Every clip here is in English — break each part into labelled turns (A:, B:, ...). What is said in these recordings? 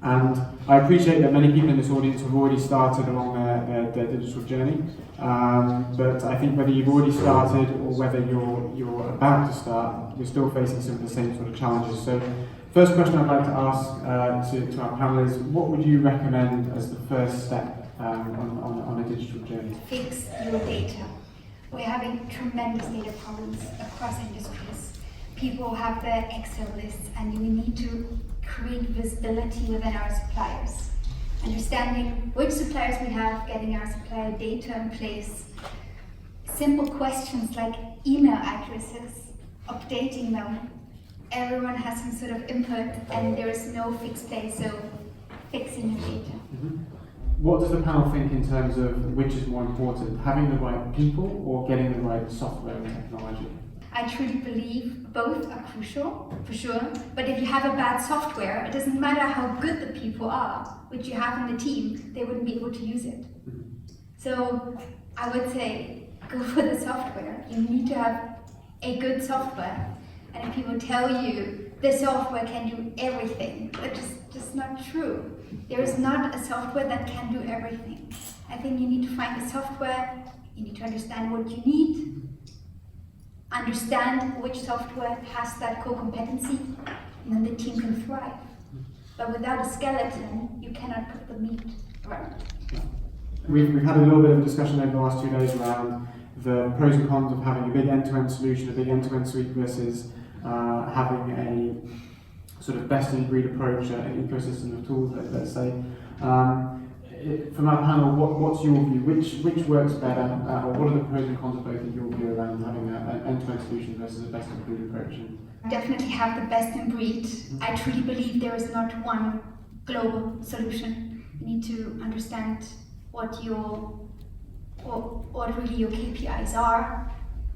A: And I appreciate that many people in this audience have already started along their digital journey, but I think whether you've already started or whether you're about to start, we're still facing some of the same sort of challenges. So, first question I'd like to ask to our panel is, what would you recommend as the first step on a digital journey?
B: Fix your data. We're having tremendous data problems across industries. People have their Excel lists, and we need to create visibility within our suppliers. Understanding which suppliers we have, getting our supplier data in place. Simple questions like email addresses, updating them. Everyone has some sort of input, and there is no fixed place, so fixing your data.
A: Mm-hmm. What does the panel think in terms of which is more important, having the right people or getting the right software and technology?
B: I truly believe both are crucial, for sure, but if you have a bad software, it doesn't matter how good the people are, which you have in the team, they wouldn't be able to use it. Mm-hmm. So I would say, go for the software. You need to have a good software. And if people tell you the software can do everything, that's just not true. There is not a software that can do everything. I think you need to find the software, you need to understand what you need, understand which software has that core competency, and then the team can thrive. But without a skeleton, you cannot put the meat around.
A: We've had a little bit of discussion over the last 2 days around the pros and cons of having a big end-to-end solution, a big end-to-end suite versus having a sort of best-in-breed approach, an ecosystem of tools, let's say. From our panel, what's your view? Which works better, or what are the pros and cons of both in your view around having an end-to-end solution versus a best-in-breed approach?
B: Definitely have the best in breed. I truly believe there is not one global solution. You need to understand what really your KPIs are,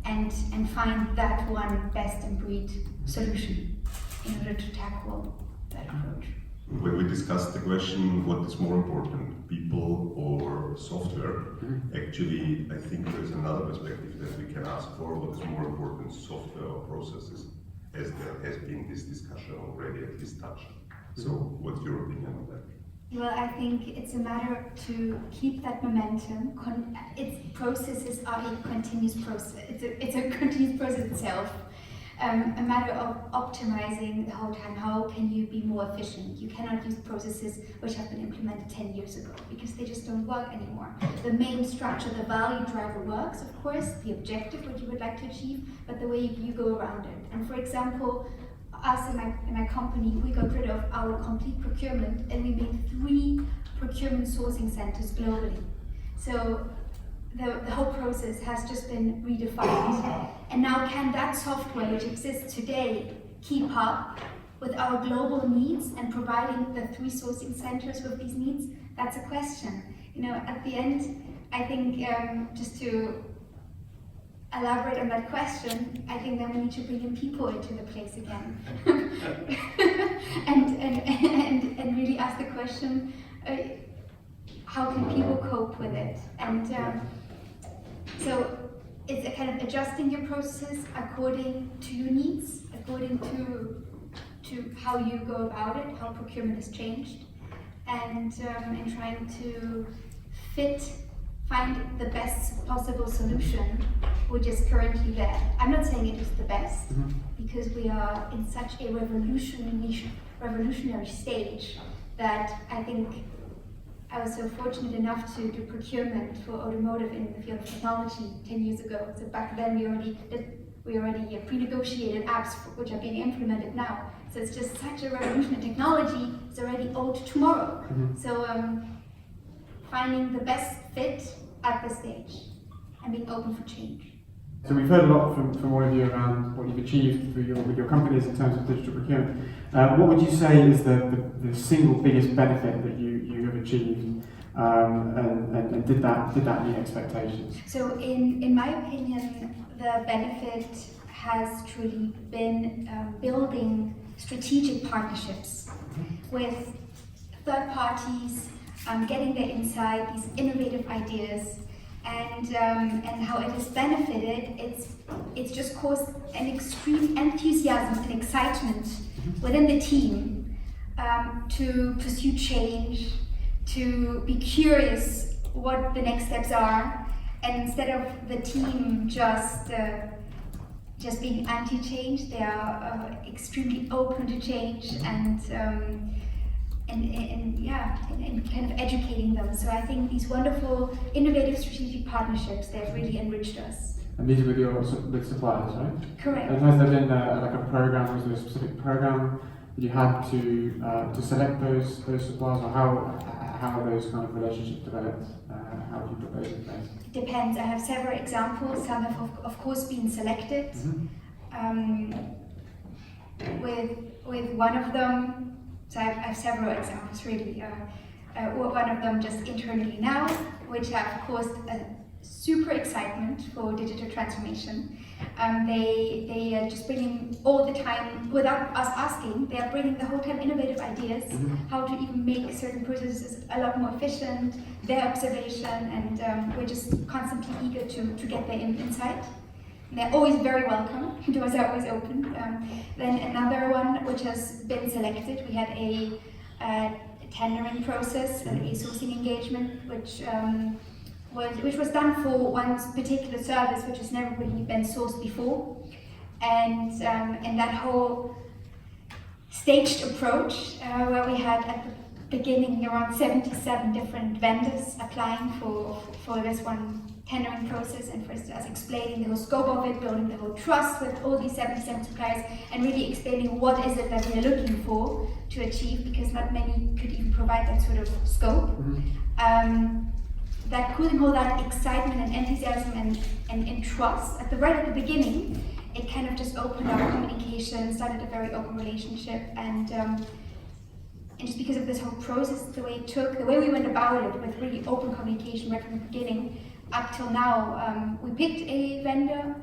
B: and find that one best in breed solution in order to tackle that approach.
C: When we discussed the question, what is more important, people or software? Actually, I think there's another perspective that we can ask for. What is more important, software or processes? As there has been this discussion already at least touched. So, what's your opinion on that?
B: Well, I think it's a matter to keep that momentum. Processes are a continuous process. It's a continuous process itself. A matter of optimizing the whole time. How can you be more efficient? You cannot use processes which have been implemented 10 years ago because they just don't work anymore. The main structure, the value driver works, of course, the objective, what you would like to achieve, but the way you go around it. And for example, us in my company, we got rid of our complete procurement and we made 3 procurement sourcing centers globally. So the whole process has just been redefined. And now can that software which exists today keep up with our global needs and providing the 3 sourcing centers with these needs? That's a question. You know, at the end, I think just to elaborate on that question, I think then we need to bring in people into the place again. and really ask the question, how can people cope with it? And so it's a kind of adjusting your processes according to your needs, according to how you go about it, how procurement has changed, and trying to find the best possible solution which is currently there. I'm not saying it is the best, because we are in such a revolutionary stage that I think I was so fortunate enough to do procurement for automotive in the field of technology 10 years ago. So back then we already pre-negotiated apps which are being implemented now. So it's just such a revolution in technology. It's already old tomorrow. So finding the best fit at this stage and being open for change.
A: So we've heard a lot from all of you around what you've achieved with your companies in terms of digital procurement. What would you say is the single biggest benefit that you have achieved, and did that meet expectations?
B: So in my opinion, the benefit has truly been building strategic partnerships with third parties, getting their insight, these innovative ideas, and how it has benefited. It's just caused an extreme enthusiasm and excitement within the team to pursue change, to be curious what the next steps are, and instead of the team just being anti-change, they are extremely open to change and kind of educating them. So I think these wonderful, innovative strategic partnerships, they've really enriched us.
A: And these are with suppliers, right?
B: Correct.
A: And has there been like a program, was there a specific program that you had to select those suppliers, or how are those kind of relationships developed? How do you put those in place?
B: It depends. I have several examples. Some have of course been selected. With one of them, so I have several examples really. One of them just internally now, which have caused a super excitement for digital transformation. They are just bringing all the time, without us asking, they are bringing the whole time innovative ideas, how to even make certain processes a lot more efficient, their observation, and we're just constantly eager to get their insight. They're always very welcome, doors are always open. Then another one which has been selected, we had a tendering process, a sourcing engagement, which was done for one particular service which has never really been sourced before. And that whole staged approach, where we had at the beginning around 77 different vendors applying for this one tendering process, and first us explaining the whole scope of it, building the whole trust with all these 77 suppliers, and really explaining what is it that we are looking for to achieve, because not many could even provide that sort of scope. That causing all that excitement and enthusiasm and trust right at the beginning, it kind of just opened up communication, started a very open relationship, and just because of this whole process, the way it took, the way we went about it with really open communication right from the beginning up till now, we picked a vendor,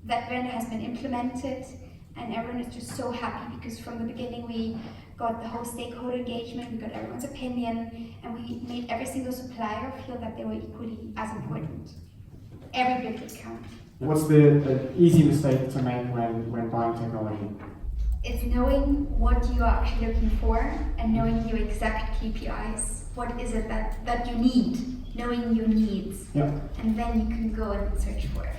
B: that vendor has been implemented, and everyone is just so happy because from the beginning we got the whole stakeholder engagement, we got everyone's opinion, and we made every single supplier feel that they were equally as important. Every bit would count.
A: What's the easy mistake to make when buying technology?
B: It's knowing what you are actually looking for and knowing your exact KPIs. What is it that you need? Knowing your needs.
A: Yeah.
B: And then you can go and search for it.